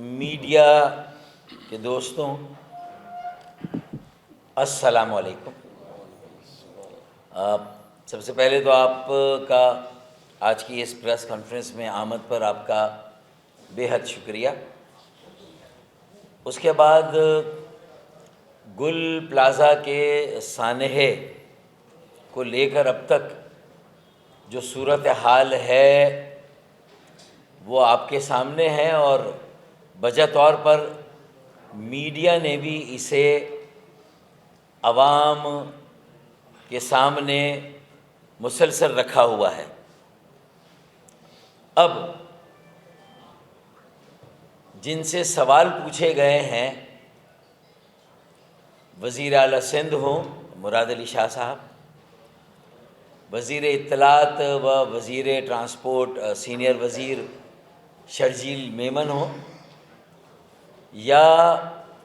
Media کے دوستوں، السلام علیکم۔ سب سے پہلے تو آپ کا آج کی اس پریس کانفرنس میں آمد پر آپ کا بے حد شکریہ۔ اس کے بعد گل پلازا کے سانحے کو لے کر اب تک جو صورتحال ہے وہ آپ کے سامنے ہے، اور بجا طور پر میڈیا نے بھی اسے عوام کے سامنے مسلسل رکھا ہوا ہے۔ اب جن سے سوال پوچھے گئے ہیں، وزیر اعلیٰ سندھ ہوں مراد علی شاہ صاحب، وزیر اطلاعات و وزیر ٹرانسپورٹ سینئر وزیر شرجیل میمن ہو، یا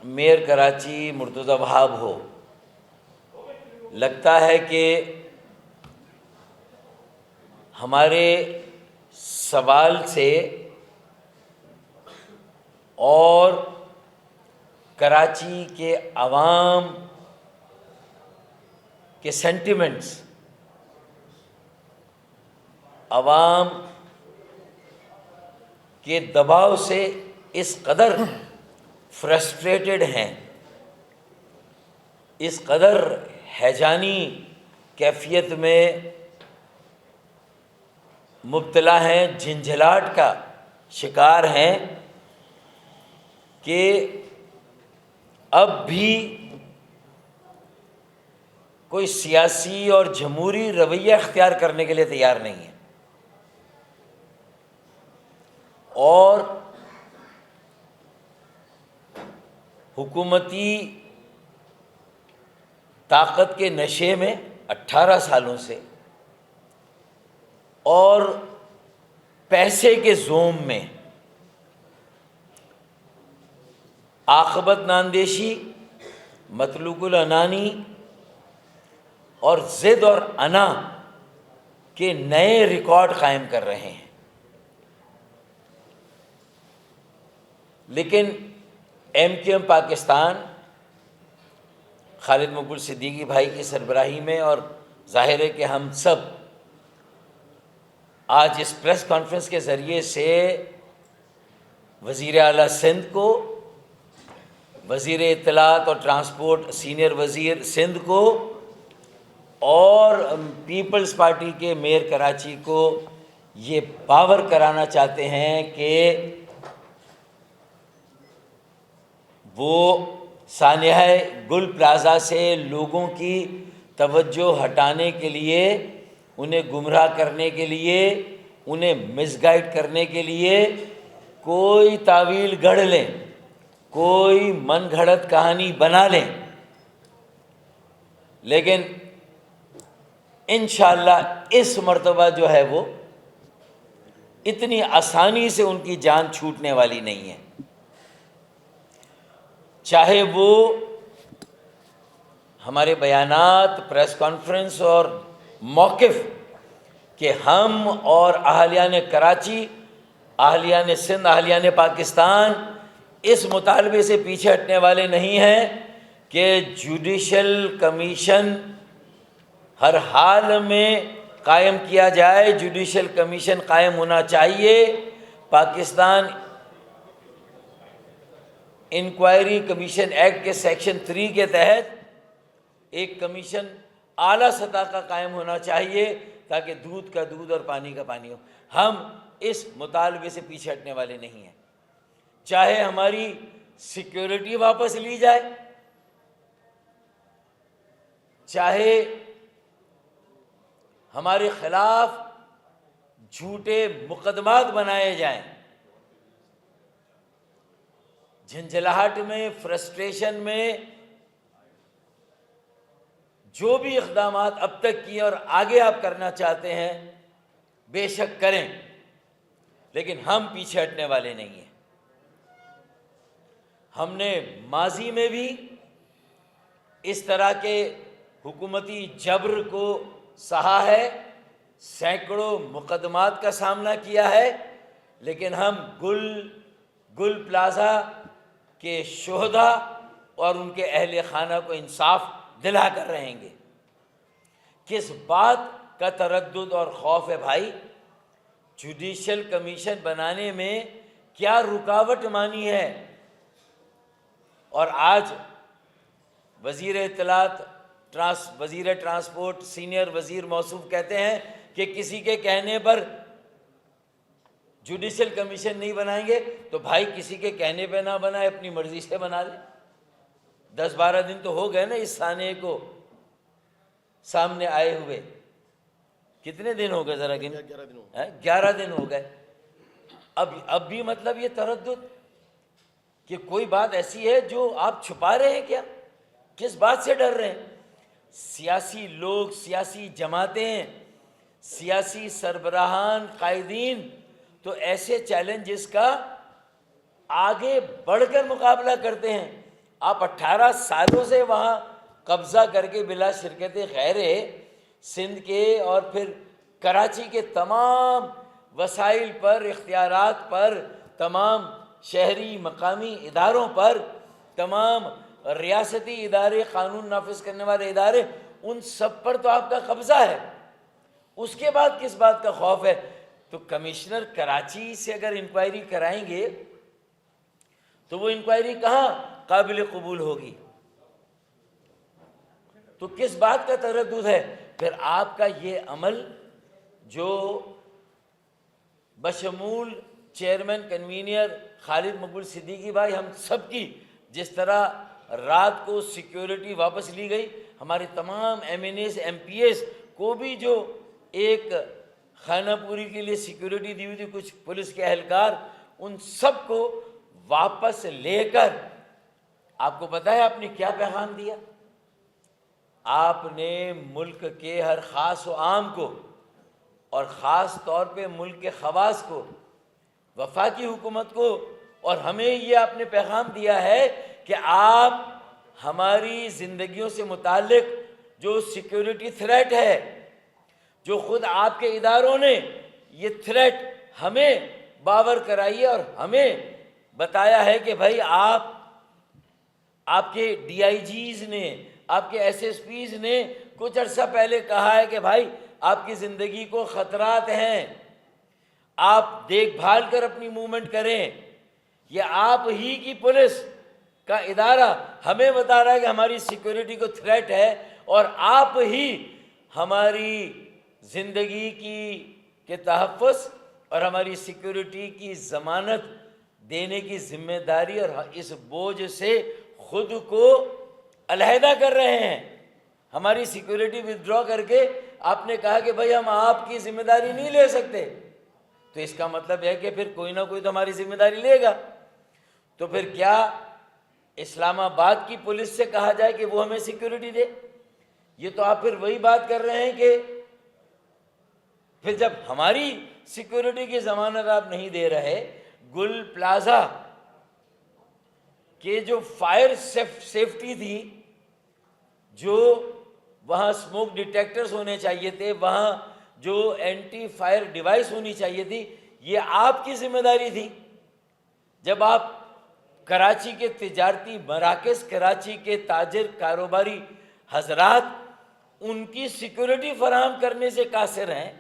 میئر کراچی مرتضی وہاب ہو، لگتا ہے کہ ہمارے سوال سے اور کراچی کے عوام کے سینٹیمنٹس، عوام کے دباؤ سے اس قدر فرسٹریٹڈ ہیں، اس قدر ہیجانی کیفیت میں مبتلا ہیں، جھنجھلاہٹ کا شکار ہیں کہ اب بھی کوئی سیاسی اور جمہوری رویہ اختیار کرنے کے لیے تیار نہیں ہے، اور حکومتی طاقت کے نشے میں 18 سالوں سے اور پیسے کے زوم میں عاقبت ناندیشی، مطلوق العنانی اور ضد اور انا کے نئے ریکارڈ قائم کر رہے ہیں۔ لیکن ایم کیو ایم پاکستان خالد مقبول صدیقی بھائی کی سربراہی میں، اور ظاہر ہے کہ ہم سب آج اس پریس کانفرنس کے ذریعے سے وزیر اعلیٰ سندھ کو، وزیر اطلاعات اور ٹرانسپورٹ سینئر وزیر سندھ کو، اور پیپلز پارٹی کے میئر کراچی کو یہ باور کرانا چاہتے ہیں کہ وہ سانحہ گل پلازا سے لوگوں کی توجہ ہٹانے کے لیے، انہیں گمراہ کرنے کے لیے، انہیں مس گائیڈ کرنے کے لیے کوئی تعویل گھڑ لیں، کوئی من گھڑت کہانی بنا لیں، لیکن انشاءاللہ اس مرتبہ جو ہے وہ اتنی آسانی سے ان کی جان چھوٹنے والی نہیں ہے۔ چاہے وہ ہمارے بیانات، پریس کانفرنس اور موقف کہ ہم اور اہلیان کراچی، اہلیان سندھ، اہلیان پاکستان اس مطالبے سے پیچھے ہٹنے والے نہیں ہیں کہ جوڈیشل کمیشن ہر حال میں قائم کیا جائے، جوڈیشل کمیشن قائم ہونا چاہیے۔ پاکستان انکوائری کمیشن ایکٹ کے سیکشن 3 کے تحت ایک کمیشن اعلیٰ سطح کا قائم ہونا چاہیے تاکہ دودھ کا دودھ اور پانی کا پانی ہو۔ ہم اس مطالبے سے پیچھے ہٹنے والے نہیں ہیں، چاہے ہماری سیکیورٹی واپس لی جائے، چاہے ہمارے خلاف جھوٹے مقدمات بنائے جائیں۔ جھنجھلاہٹ میں، فرسٹریشن میں جو بھی اقدامات اب تک کیے اور آگے آپ کرنا چاہتے ہیں بے شک کریں، لیکن ہم پیچھے ہٹنے والے نہیں ہیں۔ ہم نے ماضی میں بھی اس طرح کے حکومتی جبر کو سہا ہے، سینکڑوں مقدمات کا سامنا کیا ہے، لیکن ہم گل گل پلازا کے شہداء اور ان کے اہل خانہ کو انصاف دلا کر رہیں گے۔ کس بات کا تردد اور خوف ہے بھائی؟ جوڈیشل کمیشن بنانے میں کیا رکاوٹ مانی ہے؟ اور آج وزیر اطلاعات وزیر ٹرانسپورٹ سینئر وزیر موصوف کہتے ہیں کہ کسی کے کہنے پر جوڈیشل کمیشن نہیں بنائیں گے۔ تو بھائی کسی کے کہنے پہ نہ بنائے، اپنی مرضی سے بنا لے۔ 10-12 دن تو ہو گئے نا اس سانے کو سامنے آئے ہوئے۔ کتنے دن ہو گئے ذرا گن؟ 11 دن ہو گئے۔ اب بھی مطلب یہ تردد کہ کوئی بات ایسی ہے جو آپ چھپا رہے ہیں کیا؟ کس بات سے ڈر رہے ہیں؟ سیاسی لوگ، سیاسی جماعتیں، سیاسی سربراہان، قائدین تو ایسے چیلنجز کا آگے بڑھ کر مقابلہ کرتے ہیں۔ آپ 18 سالوں سے وہاں قبضہ کر کے بلا شرکت غیر سندھ کے اور پھر کراچی کے تمام وسائل پر، اختیارات پر، تمام شہری مقامی اداروں پر، تمام ریاستی ادارے، قانون نافذ کرنے والے ادارے، ان سب پر تو آپ کا قبضہ ہے۔ اس کے بعد کس بات کا خوف ہے؟ تو کمشنر کراچی سے اگر انکوائری کرائیں گے تو وہ انکوائری کہاں قابل قبول ہوگی؟ تو کس بات کا تردد ہے؟ پھر آپ کا یہ عمل جو بشمول چیئرمین کنوینر خالد مقبول صدیقی بھائی، ہم سب کی جس طرح رات کو سیکیورٹی واپس لی گئی، ہمارے تمام M N As M P As کو بھی جو ایک خانہ پوری کے لیے سیکیورٹی دی ہوئی تھی، کچھ پولیس کے اہلکار، ان سب کو واپس لے کر آپ کو پتہ ہے آپ نے کیا پیغام دیا؟ آپ نے ملک کے ہر خاص و عام کو اور خاص طور پہ ملک کے خواص کو، وفاقی حکومت کو اور ہمیں یہ آپ نے پیغام دیا ہے کہ آپ ہماری زندگیوں سے متعلق جو سیکیورٹی تھریٹ ہے، جو خود آپ کے اداروں نے یہ تھریٹ ہمیں باور کرائی ہے اور ہمیں بتایا ہے کہ بھائی آپ کے ڈی آئی جیز نے، آپ کے ایس ایس پیز نے کچھ عرصہ پہلے کہا ہے کہ بھائی آپ کی زندگی کو خطرات ہیں، آپ دیکھ بھال کر اپنی موومنٹ کریں۔ یہ آپ ہی کی پولیس کا ادارہ ہمیں بتا رہا ہے کہ ہماری سیکیورٹی کو تھریٹ ہے، اور آپ ہی ہماری زندگی کے تحفظ اور ہماری سیکیورٹی کی ضمانت دینے کی ذمہ داری اور اس بوجھ سے خود کو علیحدہ کر رہے ہیں۔ ہماری سیکیورٹی ودرا کر کے آپ نے کہا کہ بھائی ہم آپ کی ذمہ داری نہیں لے سکتے، تو اس کا مطلب ہے کہ پھر کوئی نہ کوئی تو ہماری ذمہ داری لے گا۔ تو پھر کیا اسلام آباد کی پولیس سے کہا جائے کہ وہ ہمیں سیکیورٹی دے؟ یہ تو آپ پھر وہی بات کر رہے ہیں کہ پھر جب ہماری سیکیورٹی کی ضمانت آپ نہیں دے رہے، گل پلازا کہ جو فائر سیفٹی تھی، جو وہاں سموک ڈیٹیکٹرز ہونے چاہیے تھے، وہاں جو اینٹی فائر ڈیوائس ہونی چاہیے تھی، یہ آپ کی ذمہ داری تھی۔ جب آپ کراچی کے تجارتی مراکز، کراچی کے تاجر کاروباری حضرات، ان کی سیکیورٹی فراہم کرنے سے قاصر ہیں،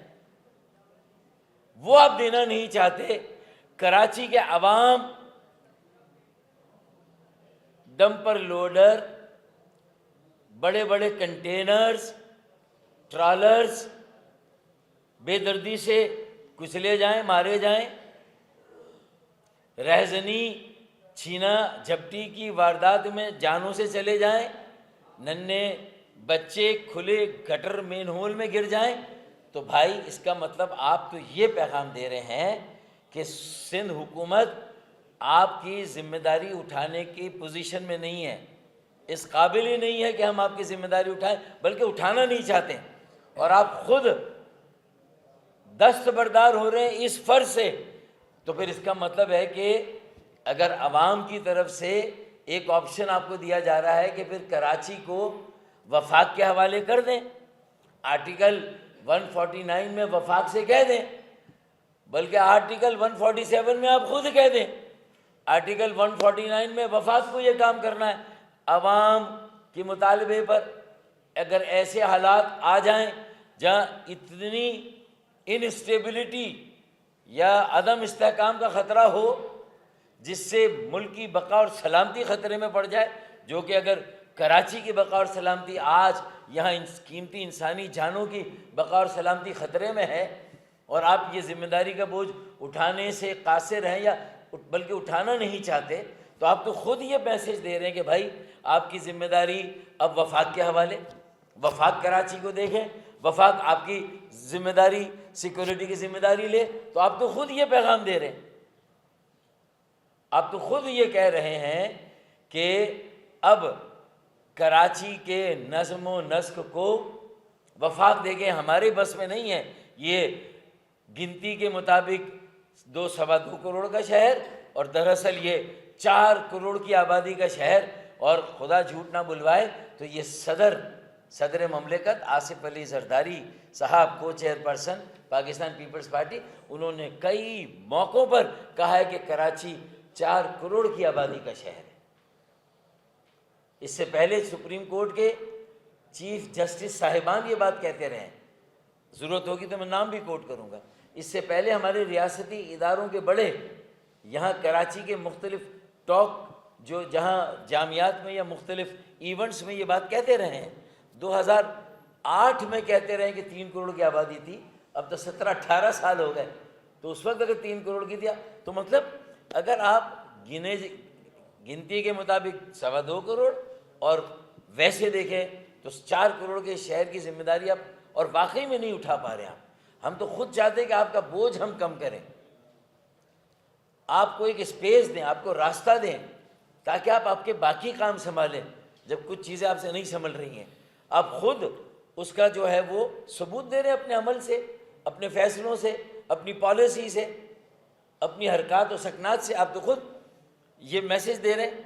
وہ آپ دینا نہیں چاہتے۔ کراچی کے عوام ڈمپر لوڈر، بڑے بڑے کنٹینرز، ٹرالرز بے دردی سے کچلے جائیں، مارے جائیں، رہزنی چھینا جھپٹی کی واردات میں جانوں سے چلے جائیں، ننھے بچے کھلے گٹر مین ہول میں گر جائیں، تو بھائی اس کا مطلب آپ تو یہ پیغام دے رہے ہیں کہ سندھ حکومت آپ کی ذمہ داری اٹھانے کی پوزیشن میں نہیں ہے، اس قابل ہی نہیں ہے کہ ہم آپ کی ذمہ داری اٹھائیں، بلکہ اٹھانا نہیں چاہتے، اور آپ خود دستبردار ہو رہے ہیں اس فرض سے۔ تو پھر اس کا مطلب ہے کہ اگر عوام کی طرف سے ایک آپشن آپ کو دیا جا رہا ہے کہ پھر کراچی کو وفاق کے حوالے کر دیں، آرٹیکل 149 میں وفاق سے کہہ دیں، بلکہ آرٹیکل 147 میں آپ خود کہہ دیں، آرٹیکل 149 میں وفاق کو یہ کام کرنا ہے، عوام کے مطالبے پر اگر ایسے حالات آ جائیں جہاں اتنی انسٹیبلٹی یا عدم استحکام کا خطرہ ہو جس سے ملک کی بقا اور سلامتی خطرے میں پڑ جائے، جو کہ اگر کراچی کی بقا اور سلامتی آج یہاں قیمتی انسانی جانوں کی بقا اور سلامتی خطرے میں ہے، اور آپ یہ ذمہ داری کا بوجھ اٹھانے سے قاصر ہیں یا بلکہ اٹھانا نہیں چاہتے، تو آپ تو خود یہ میسج دے رہے ہیں کہ بھائی آپ کی ذمہ داری اب وفاق کے حوالے، وفاق کراچی کو دیکھیں، وفاق آپ کی ذمہ داری سیکورٹی کی ذمہ داری لے، تو آپ تو خود یہ پیغام دے رہے ہیں، آپ تو خود یہ کہہ رہے ہیں کہ اب کراچی کے نظم و نسق کو وفاق دے کے ہمارے بس میں نہیں ہے، یہ گنتی کے مطابق 2.25 کروڑ کا شہر اور دراصل یہ 4 کروڑ کی آبادی کا شہر، اور خدا جھوٹ نہ بلوائے تو یہ صدر مملکت آصف علی زرداری صاحب کو چیئرپرسن پاکستان پیپلز پارٹی، انہوں نے کئی موقعوں پر کہا ہے کہ کراچی 4 کروڑ کی آبادی کا شہر ہے۔ اس سے پہلے سپریم کورٹ کے چیف جسٹس صاحبان یہ بات کہتے رہے ہیں، ضرورت ہوگی تو میں نام بھی کوٹ کروں گا۔ اس سے پہلے ہمارے ریاستی اداروں کے بڑے یہاں کراچی کے مختلف ٹاک جو جہاں جامعات میں یا مختلف ایونٹس میں یہ بات کہتے رہے ہیں، 2008 میں کہتے رہے کہ 3 کروڑ کی آبادی تھی، اب تو 17-18 سال ہو گئے، تو اس وقت اگر 3 کروڑ کی دیا تو مطلب اگر آپ گنتی کے مطابق 2.25 کروڑ اور ویسے دیکھیں تو 4 کروڑ کے شہر کی ذمہ داری آپ اور واقعی میں نہیں اٹھا پا رہے آپ، ہم تو خود چاہتے ہیں کہ آپ کا بوجھ ہم کم کریں، آپ کو ایک اسپیس دیں، آپ کو راستہ دیں تاکہ آپ کے باقی کام سنبھالیں، جب کچھ چیزیں آپ سے نہیں سنبھل رہی ہیں، آپ خود اس کا جو ہے وہ ثبوت دے رہے ہیں اپنے عمل سے، اپنے فیصلوں سے، اپنی پالیسی سے، اپنی حرکات و سکنات سے، آپ تو خود یہ میسج دے رہے ہیں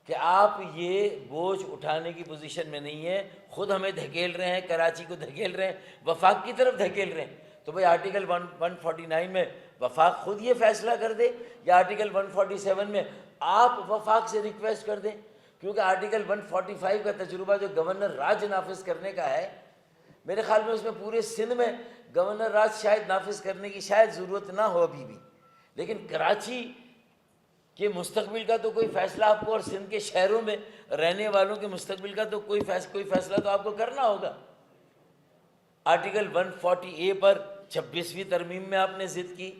کہ آپ یہ بوجھ اٹھانے کی پوزیشن میں نہیں ہیں، خود ہمیں دھکیل رہے ہیں، کراچی کو دھکیل رہے ہیں، وفاق کی طرف دھکیل رہے ہیں۔ تو بھئی آرٹیکل 149 میں وفاق خود یہ فیصلہ کر دے یا آرٹیکل 147 میں آپ وفاق سے ریکویسٹ کر دیں، کیونکہ آرٹیکل 145 کا تجربہ جو گورنر راج نافذ کرنے کا ہے، میرے خیال میں اس میں پورے سندھ میں گورنر راج شاید نافذ کرنے کی شاید ضرورت نہ ہو ابھی بھی، لیکن کراچی کے مستقبل کا تو کوئی فیصلہ آپ کو اور سندھ کے شہروں میں رہنے والوں کے مستقبل کا تو کوئی فیصلہ تو آپ کو کرنا ہوگا۔ آرٹیکل 140A پر 26ویں ترمیم میں آپ نے ضد کی،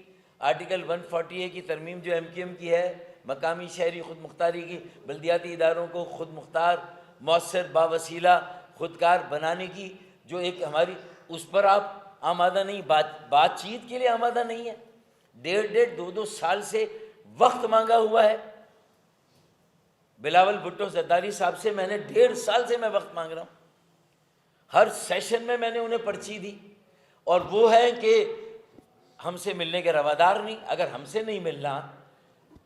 آرٹیکل 140A کی ترمیم جو MQM کی ہے، مقامی شہری خود مختاری کی، بلدیاتی اداروں کو خود مختار، مؤثر، باوسیلہ، خودکار بنانے کی جو ایک ہماری، اس پر آپ آمادہ نہیں، بات چیت کے لیے آمادہ نہیں ہے، 1.5 سال سے وقت مانگا ہوا ہے۔ بلاول بھٹو زرداری صاحب سے میں نے 1.5 سال سے میں وقت مانگ رہا ہوں، ہر سیشن میں نے انہیں پرچی دی، اور وہ ہے کہ ہم سے ملنے کے روادار نہیں۔ اگر ہم سے نہیں ملنا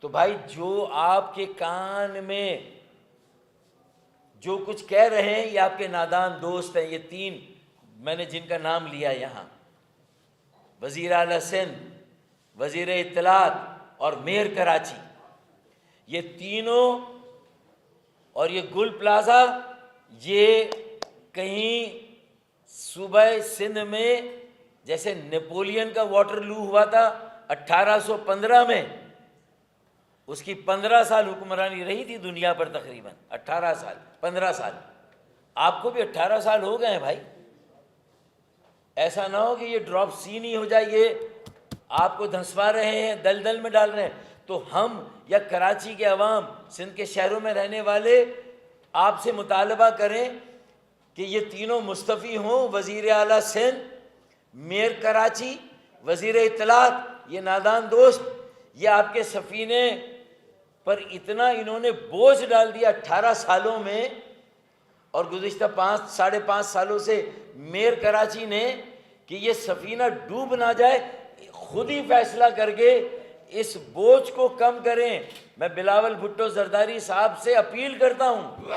تو بھائی جو آپ کے کان میں جو کچھ کہہ رہے ہیں یہ آپ کے نادان دوست ہیں، یہ 3 میں نے جن کا نام لیا یہاں، وزیر اعلیٰ سندھ، وزیر اطلاعات اور میئر کراچی، یہ تینوں اور یہ گل پلازا، یہ کہیں صوبہ سندھ میں جیسے نیپولین کا واٹر لو ہوا تھا 1815 میں، اس کی 15 سال حکمرانی رہی تھی دنیا پر، تقریباً 18 سال 15 سال، آپ کو بھی 18 سال ہو گئے ہیں بھائی، ایسا نہ ہو کہ یہ ڈراپ سی نہیں ہو جائے، یہ آپ کو دھنسوا رہے ہیں، دلدل میں ڈال رہے ہیں۔ تو ہم یا کراچی کے عوام، سندھ کے شہروں میں رہنے والے آپ سے مطالبہ کریں کہ یہ تینوں مستعفی ہوں، وزیر اعلیٰ سندھ، میئر کراچی، وزیر اطلاعات، یہ نادان دوست، یہ آپ کے سفینے پر اتنا انہوں نے بوجھ ڈال دیا 18 سالوں میں، اور گزشتہ 5-5.5 سالوں سے میئر کراچی نے کہ یہ سفینہ ڈوب نہ جائے، خود ہی فیصلہ کر کے اس بوجھ کو کم کریں۔ میں بلاول بھٹو زرداری صاحب سے اپیل کرتا ہوں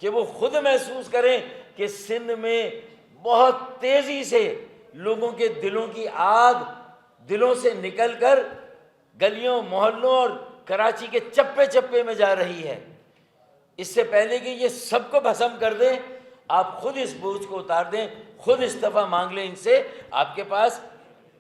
کہ وہ خود محسوس کریں کہ سندھ میں بہت تیزی سے لوگوں کے دلوں کی آگ دلوں سے نکل کر گلیوں، محلوں اور کراچی کے چپے چپے میں جا رہی ہے۔ اس سے پہلے کہ یہ سب کو بھسم کر دیں، آپ خود اس بوجھ کو اتار دیں، خود استعفیٰ مانگ لیں ان سے۔ آپ کے پاس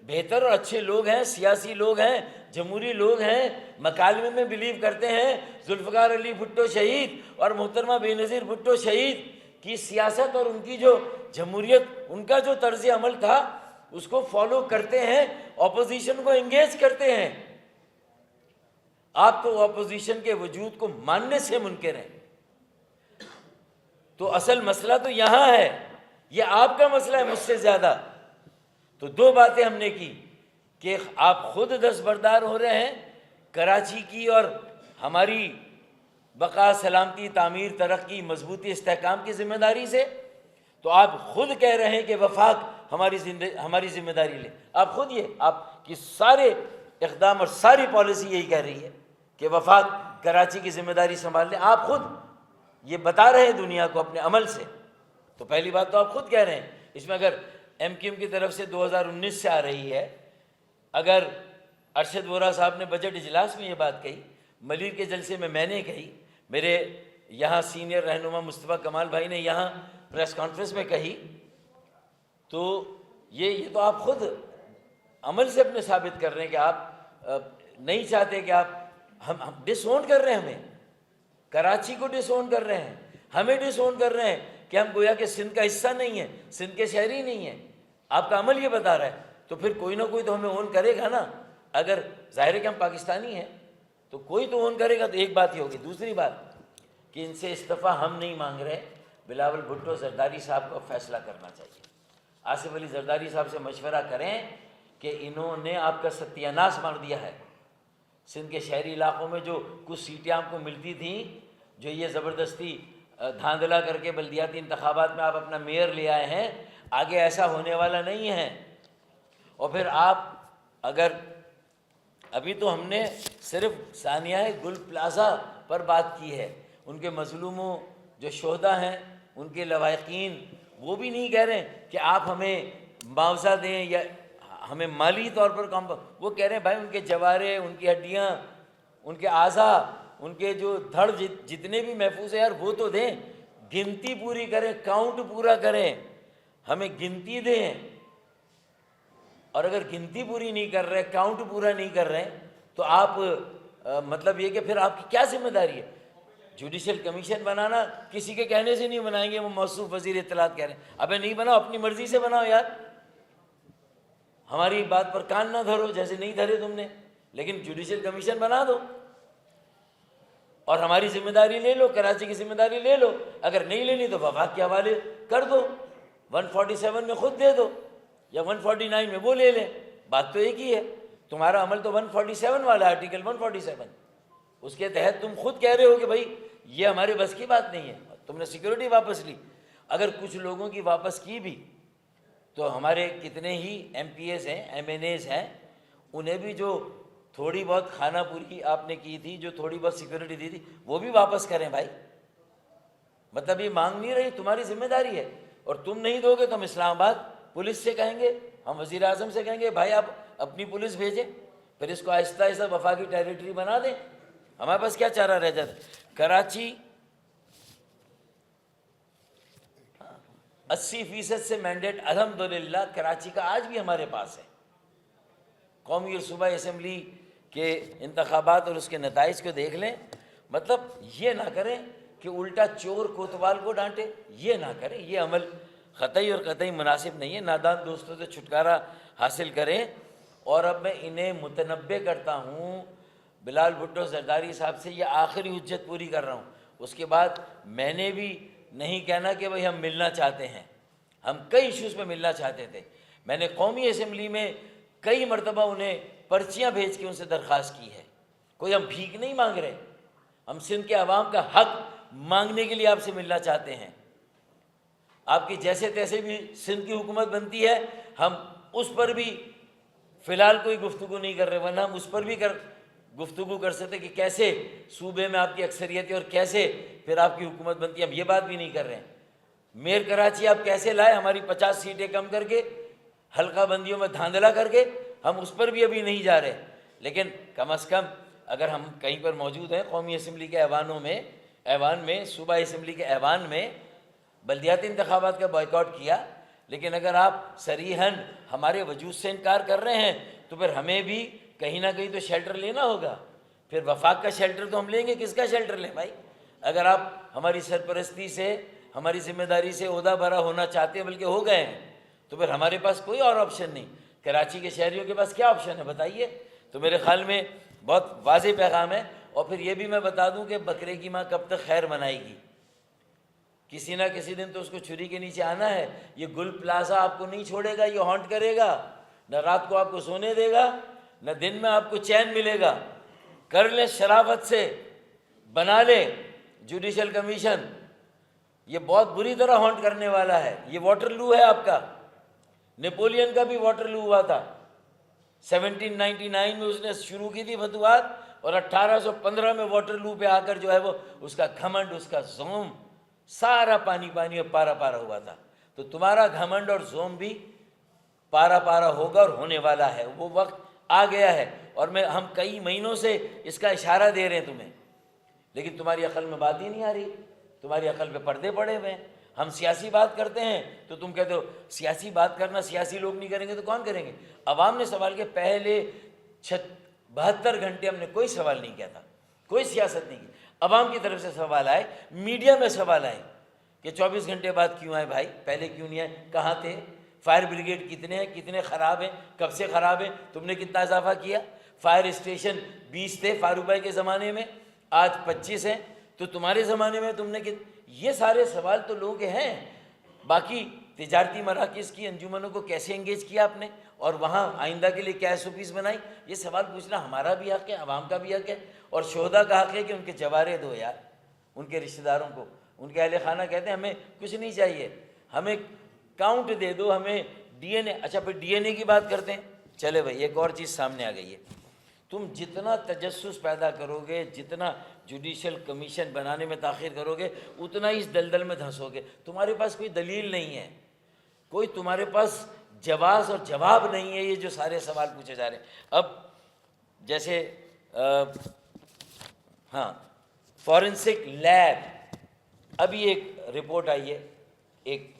بہتر اور اچھے لوگ ہیں، سیاسی لوگ ہیں، جمہوری لوگ ہیں، مکالمے میں بلیو کرتے ہیں۔ ذوالفقار علی بھٹو شہید اور محترمہ بے نظیر بھٹو شہید کی سیاست اور ان کی جو جمہوریت، ان کا جو طرز عمل تھا اس کو فالو کرتے ہیں، اپوزیشن کو انگیج کرتے ہیں۔ آپ تو اپوزیشن کے وجود کو ماننے سے منکر ہیں۔ تو اصل مسئلہ تو یہاں ہے، یہ آپ کا مسئلہ ہے مجھ سے زیادہ۔ تو دو باتیں ہم نے کی کہ آپ خود دستبردار ہو رہے ہیں کراچی کی اور ہماری بقا، سلامتی، تعمیر، ترقی، مضبوطی، استحکام کی ذمہ داری سے، تو آپ خود کہہ رہے ہیں کہ وفاق ہماری ذمہ داری لے۔ آپ خود، یہ آپ کی سارے اقدام اور ساری پالیسی یہی کہہ رہی ہے کہ وفاق کراچی کی ذمہ داری سنبھال لیں۔ آپ خود یہ بتا رہے ہیں دنیا کو اپنے عمل سے۔ تو پہلی بات تو آپ خود کہہ رہے ہیں۔ اس میں اگر ایم کیو ایم کی طرف سے 2019 سے آ رہی ہے، اگر ارشد وورا صاحب نے بجٹ اجلاس میں یہ بات کہی، ملیر کے جلسے میں نے کہی، میرے یہاں سینئر رہنما مصطفیٰ کمال بھائی نے یہاں پریس کانفرنس میں کہی، تو یہ تو آپ خود عمل سے اپنے ثابت کر رہے ہیں کہ آپ نہیں چاہتے کہ آپ ہم ڈس اون کر رہے ہیں، ہمیں کراچی کو ڈس اون کر رہے ہیں، ہمیں ڈس اون کر رہے ہیں کہ ہم گویا کہ سندھ کا حصہ نہیں ہے، سندھ کے شہری نہیں ہیں۔ آپ کا عمل یہ بتا رہا ہے، تو پھر کوئی نہ کوئی تو ہمیں اون کرے گا نا۔ اگر ظاہر ہے کہ ہم پاکستانی ہیں تو کوئی تو اون کرے گا۔ تو ایک بات یہ ہوگی۔ دوسری بات کہ ان سے استعفیٰ ہم نہیں مانگ رہے، بلاول بھٹو زرداری صاحب کو فیصلہ کرنا چاہیے۔ آصف علی زرداری صاحب سے مشورہ کریں کہ انہوں نے آپ کا ستیہ ناش مار دیا ہے۔ سندھ کے شہری علاقوں میں جو کچھ سیٹیں آپ کو ملتی تھیں، جو یہ زبردستی دھاندلا کر کے بلدیاتی انتخابات میں آپ اپنا میئر لے آئے ہیں، آگے ایسا ہونے والا نہیں ہے۔ اور پھر آپ اگر ابھی تو ہم نے صرف ثانیہ گل پلازا پر بات کی ہے، ان کے مظلوموں جو شہداء ہیں، ان کے لواحقین، وہ بھی نہیں کہہ رہے کہ آپ ہمیں معاوضہ دیں یا ہمیں مالی طور پر کام، وہ کہہ رہے ہیں بھائی ان کے جوارے، ان کی ہڈیاں، ان کے اعضاء، ان کے جو دھڑ جتنے بھی محفوظ ہیں یار وہ تو دیں، گنتی پوری کریں، کاؤنٹ پورا کریں، ہمیں گنتی دیں۔ اور اگر گنتی پوری نہیں کر رہے، کاؤنٹ پورا نہیں کر رہے، تو آپ مطلب یہ کہ پھر آپ کی کیا ذمہ داری ہے؟ جوڈیشل کمیشن بنانا کسی کے کہنے سے نہیں بنائیں گے، وہ موصوف وزیر اطلاعات کہہ رہے ہیں۔ ابے نہیں بناؤ، اپنی مرضی سے بناؤ یار، ہماری بات پر کان نہ دھرو جیسے نہیں دھرے تم نے، لیکن جوڈیشل کمیشن بنا دو اور ہماری ذمہ داری لے لو، کراچی کی ذمہ داری لے لو۔ اگر نہیں لینی تو وفاق کے حوالے کر دو، 147 میں خود دے دو یا 149 میں وہ لے لیں۔ بات تو ایک ہی ہے، تمہارا عمل تو 147 والا، آرٹیکل 147، اس کے تحت تم خود کہہ رہے ہو کہ بھائی یہ ہمارے بس کی بات نہیں ہے، تم نے سیکورٹی واپس لی۔ اگر کچھ لوگوں کی واپس کی بھی تو ہمارے کتنے ہی ایم پی ایز ہیں، ایم این ایز ہیں، انہیں بھی جو تھوڑی بہت کھانا پوری آپ نے کی تھی، جو تھوڑی بہت سیکورٹی دی تھی، وہ بھی واپس کریں بھائی۔ مطلب یہ مانگ نہیں رہی، تمہاری ذمہ داری ہے، اور تم نہیں دو گے تو ہم اسلام آباد پولیس سے کہیں گے، ہم وزیر اعظم سے کہیں گے بھائی آپ اپنی پولیس بھیجیں، پھر اس کو آہستہ آہستہ وفاقی ٹیریٹری بنا دیں۔ ہمارے پاس کیا چارہ رہ جاتا ہے؟ کراچی 80% سے مینڈیٹ الحمدللہ کراچی کا آج بھی ہمارے پاس ہے۔ قومی اور صوبائی اسمبلی کے انتخابات اور اس کے نتائج کو دیکھ لیں۔ مطلب یہ نہ کریں کہ الٹا چور کوتوال کو ڈانٹے، یہ نہ کریں، یہ عمل قطعی اور قطعی مناسب نہیں ہے۔ نادان دوستوں سے چھٹکارا حاصل کریں۔ اور اب میں انہیں متنبع کرتا ہوں، بلال بھٹو زرداری صاحب سے یہ آخری حجت پوری کر رہا ہوں، اس کے بعد میں نے بھی نہیں کہنا کہ بھئی ہم ملنا چاہتے ہیں، ہم کئی ایشوز میں ملنا چاہتے تھے۔ میں نے قومی اسمبلی میں کئی مرتبہ انہیں پرچیاں بھیج کے ان سے درخواست کی ہے۔ کوئی ہم بھیک نہیں مانگ رہے، ہم سندھ کے عوام کا حق مانگنے کے لیے آپ سے ملنا چاہتے ہیں۔ آپ کی جیسے تیسے بھی سندھ کی حکومت بنتی ہے، ہم اس پر بھی فی الحال کوئی گفتگو نہیں کر رہے، ورنہ ہم اس پر بھی گفتگو کر سکتے کہ کیسے صوبے میں آپ کی اکثریت ہے اور کیسے پھر آپ کی حکومت بنتی ہے۔ ہم یہ بات بھی نہیں کر رہے ہیں۔ میئر کراچی آپ کیسے لائے ہماری 50 سیٹیں کم کر کے، حلقہ بندیوں میں دھاندلا کر کے، ہم اس پر بھی ابھی نہیں جا رہے، لیکن کم از کم اگر ہم کہیں پر موجود ہیں قومی اسمبلی کے ایوان میں صوبائی اسمبلی کے ایوان میں بلدیاتی انتخابات کا بائیکاٹ کیا، لیکن اگر آپ صریحاً ہمارے وجود سے انکار کر رہے ہیں تو پھر ہمیں بھی کہیں نہ کہیں تو شیلٹر لینا ہوگا. پھر وفاق کا شیلٹر تو ہم لیں گے، کس کا شیلٹر لیں بھائی؟ اگر آپ ہماری سرپرستی سے، ہماری ذمہ داری سے عہدہ برا ہونا چاہتے ہیں، بلکہ ہو گئے ہیں، تو پھر ہمارے پاس کوئی اور آپشن نہیں. کراچی کے شہریوں کے پاس کیا آپشن ہے بتائیے؟ تو میرے خیال میں بہت واضح پیغام ہے. اور پھر یہ بھی میں بتا دوں کہ بکرے کی ماں کب تک خیر منائے گی؟ کسی نہ کسی دن تو اس کو چھری کے نیچے آنا ہے. یہ گل پلازا آپ کو نہیں چھوڑے گا، یہ ہانٹ کرے گا، نہ رات کو آپ کو سونے دے گا، نہ دن میں آپ کو چین ملے گا. کر لے شرافت سے، بنا لے جوڈیشل کمیشن، یہ بہت بری طرح ہانٹ کرنے والا ہے. یہ واٹر لو ہے آپ کا. نیپولین کا بھی واٹر لو ہوا تھا. 1799 میں اس نے شروع کی تھی فتوحات، اور 1815 میں واٹر لو پہ آ کر جو ہے وہ اس کا گھمنڈ، اس کا زوم، سارا پانی پانی اور پارا پارا ہوا تھا. تو تمہارا گھمنڈ اور زوم بھی پارا پارا ہوگا اور ہونے والا ہے. وہ وقت آ گیا ہے، اور ہم کئی مہینوں سے اس کا اشارہ دے رہے ہیں تمہیں، لیکن تمہاری عقل میں بات ہی نہیں آ رہی. تمہاری عقل پہ پردے پڑے ہوئے ہیں. ہم سیاسی بات کرتے ہیں تو تم کہتے ہو سیاسی بات کرنا سیاسی لوگ نہیں کریں گے تو کون کریں گے؟ عوام نے سوال کیا. پہلے 72 گھنٹے ہم نے کوئی سوال نہیں کیا تھا، کوئی سیاست نہیں کی. عوام کی طرف سے سوال آئے، میڈیا میں سوال آئے کہ 24 گھنٹے بعد کیوں آئے بھائی، پہلے کیوں نہیں آئے، کہاں تھے؟ فائر بریگیڈ کتنے ہیں، کتنے خراب ہیں، کب سے خراب ہیں، تم نے کتنا اضافہ کیا؟ فائر اسٹیشن 20 تھے فاروق بھائی کے زمانے میں، آج 25 ہیں. تو تمہارے زمانے میں تم نے یہ سارے سوال تو لوگوں کے ہیں. باقی تجارتی مراکز کی انجمنوں کو کیسے انگیج کیا آپ نے، اور وہاں آئندہ کے لیے کیا SOPs بنائی، یہ سوال پوچھنا ہمارا بھی حق ہے، عوام کا بھی حق ہے. اور شہداء کا حق ہے کہ ان کے جوارے دو یار، ان کے رشتہ داروں کو، ان کے اہل خانہ کہتے ہیں ہمیں کچھ نہیں چاہیے، ہمیں کاؤنٹ دے دو، ہمیں DNA. اچھا پھر DNA کی بات کرتے ہیں. چلے بھائی ایک اور چیز سامنے آ گئی ہے. تم جتنا تجسس پیدا کرو گے، جتنا جوڈیشل کمیشن بنانے میں تاخیر کرو گے، اتنا ہی اس دلدل میں دھنسو گے. تمہارے پاس کوئی دلیل نہیں ہے، کوئی تمہارے پاس جواز اور جواب نہیں ہے یہ جو سارے سوال پوچھے جا رہے ہیں. اب جیسے ہاں فورنسک لیب، ابھی ایک رپورٹ آئی ہے ایک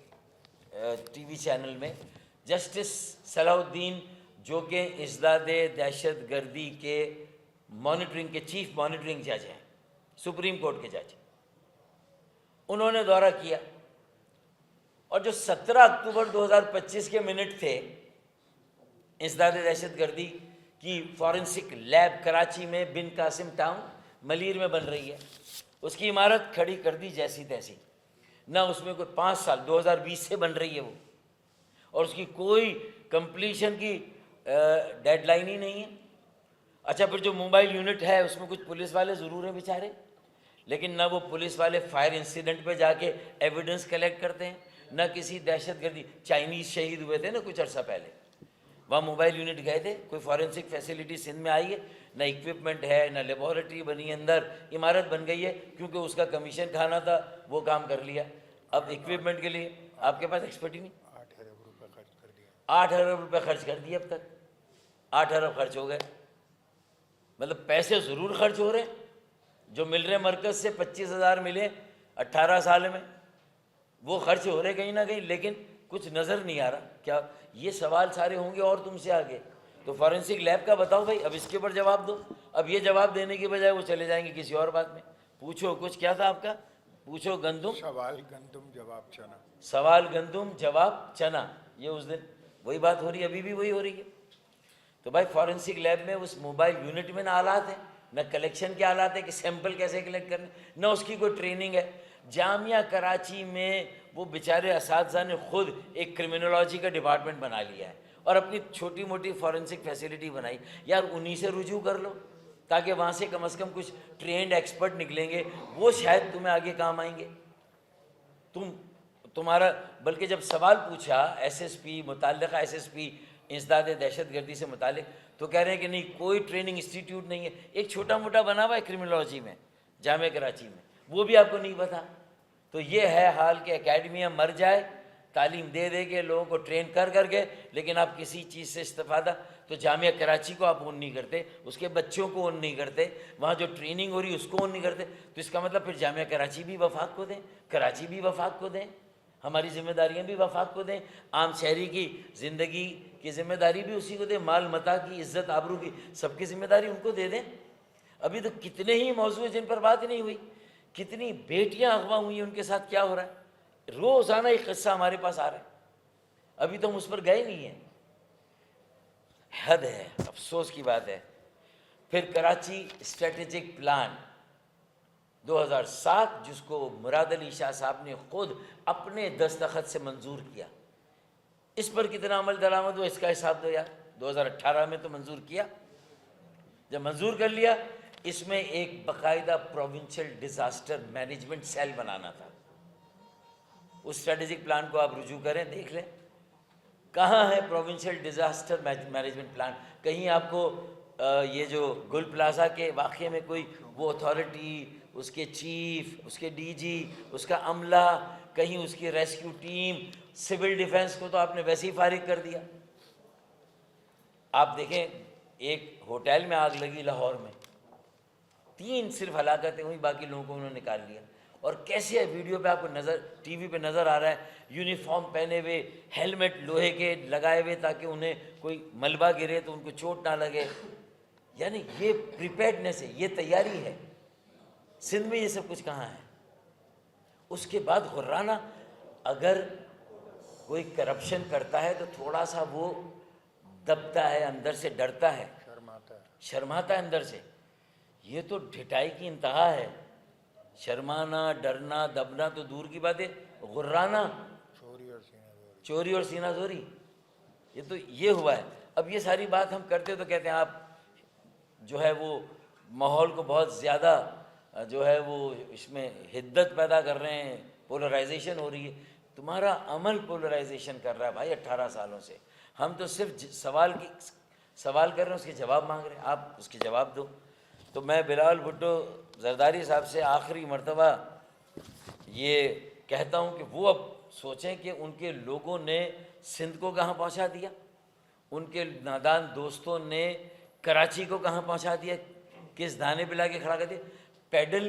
TV چینل میں، جسٹس صلاح الدین جو کہ ازداد دہشت گردی کے مانیٹرنگ کے چیف مانیٹرنگ جج ہیں، سپریم کورٹ کے جج، انہوں نے دورہ کیا، اور جو 17 اکتوبر 2025 کے منٹ تھے ازداد دہشت گردی کی فورنسک لیب کراچی میں بن قاسم ٹاؤن ملیر میں بن رہی ہے. اس کی عمارت کھڑی کر دی جیسی تیسی، نہ اس میں کوئی 5 سال 2020 سے بن رہی ہے وہ، اور اس کی کوئی کمپلیشن کی ڈیڈ لائن ہی نہیں ہے. اچھا پھر جو موبائل یونٹ ہے اس میں کچھ پولیس والے ضرور ہیں بیچارے، لیکن نہ وہ پولیس والے فائر انسیڈنٹ پہ جا کے ایویڈنس کلیکٹ کرتے ہیں، نہ کسی دہشت گردی. چائنیز شہید ہوئے تھے نا کچھ عرصہ پہلے، وہاں موبائل یونٹ گئے تھے، کوئی فورنسک فیسلٹی سندھ میں آئی ہے؟ نہ اکوپمنٹ ہے، نہ لیبارٹری بنی ہے، اندر عمارت بن گئی ہے کیونکہ اس کا کمیشن کھانا تھا، وہ کام کر لیا. اب اکوپمنٹ کے لیے آپ کے پاس ایکسپرٹ ہی نہیں. 8 ارب روپے خرچ کر دیا. 8 ارب روپے خرچ کر دیے اب تک، 8 ارب خرچ ہو گئے. مطلب پیسے ضرور خرچ ہو رہے ہیں، جو مل رہے مرکز سے 25,000 ملے 18 سال میں، وہ خرچ ہو رہے کہیں نہ کہیں، لیکن کچھ نظر نہیں آ رہا. کیا یہ سوال سارے ہوں گے اور تم سے آگے؟ تو فورنسک لیب کا بتاؤ بھائی، اب اس کے اوپر جواب دو. اب یہ جواب دینے کی بجائے وہ چلے جائیں گے کسی اور بات میں. پوچھو کچھ، کیا تھا آپ کا؟ پوچھو گندم، سوال گندم جواب چنا. سوال گندم جواب چنا، یہ اس دن وہی بات ہو رہی ہے، ابھی بھی وہی ہو رہی ہے. تو بھائی فورنسک لیب میں اس موبائل یونٹ میں نہ آلات ہیں، نہ کلیکشن کے آلات ہیں کہ سیمپل کیسے کلیکٹ کرنے، نہ اس کی کوئی ٹریننگ ہے. جامعہ کراچی میں وہ بیچارے اساتذہ نے خود ایک کرمنالوجی کا ڈپارٹمنٹ بنا لیا ہے اور اپنی چھوٹی موٹی فورنسک فیسلٹی بنائی. یار انہی سے رجوع کر لو تاکہ وہاں سے کم از کم کچھ ٹرینڈ ایکسپرٹ نکلیں گے، وہ شاید تمہیں آگے کام آئیں گے. تمہارا بلکہ جب سوال پوچھا SSP، متعلقہ SSP ازداد دہشت گردی سے متعلق، تو کہہ رہے ہیں کہ نہیں کوئی ٹریننگ انسٹیٹیوٹ نہیں ہے. ایک چھوٹا موٹا بنا ہوا ہے کرمنالوجی میں جامعہ کراچی میں، وہ بھی آپ کو نہیں پتا. تو یہ ہے حال کہ اکیڈمیاں مر جائے تعلیم دے دے کے لوگوں کو ٹرین کر کر کے، لیکن آپ کسی چیز سے استفادہ، تو جامعہ کراچی کو آپ اون نہیں کرتے، اس کے بچوں کو اون نہیں کرتے، وہاں جو ٹریننگ ہو رہی ہے اس کو اون نہیں کرتے، تو اس کا مطلب پھر جامعہ کراچی بھی وفاق کو دیں، کراچی بھی وفاق کو دیں، ہماری ذمہ داریاں بھی وفاق کو دیں، عام شہری کی زندگی کی ذمہ داری بھی اسی کو دیں، مال متاع کی، عزت آبرو کی سب کی ذمہ داری ان کو دے دیں۔ ابھی تو کتنے ہی موضوع جن پر بات نہیں ہوئی، کتنی بیٹیاں اغوا ہوئی ہیں، ان کے ساتھ کیا ہو رہا ہے، روزانہ ایک قصہ ہمارے پاس آ رہا ہے، ابھی تو ہم اس پر گئے نہیں ہیں۔ حد ہے، افسوس کی بات ہے۔ پھر کراچی اسٹریٹجک پلان 2007، جس کو مراد علی شاہ صاحب نے خود اپنے دستخط سے منظور کیا، اس پر کتنا عمل درآمد ہوا اس کا حساب دو یار۔ 2018 میں تو منظور کیا، جب منظور کر لیا، اس میں ایک باقاعدہ پروونشل ڈیزاسٹر مینجمنٹ سیل بنانا تھا۔ اس اسٹریٹجک پلان کو آپ رجوع کریں، دیکھ لیں کہاں ہے پروونشل ڈیزاسٹر مینجمنٹ پلان۔ کہیں آپ کو یہ جو گل پلازا کے واقعے میں کوئی وہ اتھارٹی، اس کے چیف، اس کے ڈی جی، اس کا عملہ، کہیں اس کی ریسکیو ٹیم، سول ڈیفنس کو تو آپ نے ویسے ہی فارغ کر دیا۔ آپ دیکھیں ایک ہوٹل میں آگ لگی لاہور میں، 3 صرف ہلاکتیں ہوئی، باقی لوگوں کو انہوں نے نکال لیا۔ اور کیسے ہے ویڈیو پہ آپ کو نظر، ٹی وی پہ نظر آ رہا ہے، یونیفارم پہنے ہوئے، ہیلمٹ لوہے کے لگائے ہوئے تاکہ انہیں کوئی ملبہ گرے تو ان کو چوٹ نہ لگے۔ یعنی یہ پریپیئرڈنیس ہے، یہ تیاری ہے۔ سندھ میں یہ سب کچھ کہاں ہے؟ اس کے بعد غرانہ، اگر کوئی کرپشن کرتا ہے تو تھوڑا سا وہ دبتا ہے، اندر سے ڈرتا ہے، شرماتا ہے۔ شرماتا ہے اندر سے۔ یہ تو ڈھٹائی کی انتہا ہے، شرمانا، ڈرنا، دبنا تو دور کی بات ہے، غرانہ، چوری اور سینہ زوری۔ چوری اور سینہ زوری، یہ تو یہ ہوا ہے۔ اب یہ ساری بات ہم کرتے تو کہتے ہیں آپ جو ہے وہ ماحول کو بہت زیادہ جو ہے وہ اس میں حدت پیدا کر رہے ہیں، پولرائزیشن ہو رہی ہے۔ تمہارا عمل پولرائزیشن کر رہا ہے بھائی 18 سالوں سے۔ ہم تو صرف سوال کر رہے ہیں، اس کے جواب مانگ رہے ہیں، آپ اس کے جواب دو۔ تو میں بلاول بھٹو زرداری صاحب سے آخری مرتبہ یہ کہتا ہوں کہ وہ اب سوچیں کہ ان کے لوگوں نے سندھ کو کہاں پہنچا دیا، ان کے نادان دوستوں نے کراچی کو کہاں پہنچا دیا، کس دانے پہ لا کے کھڑا کر دیا۔ پیڈل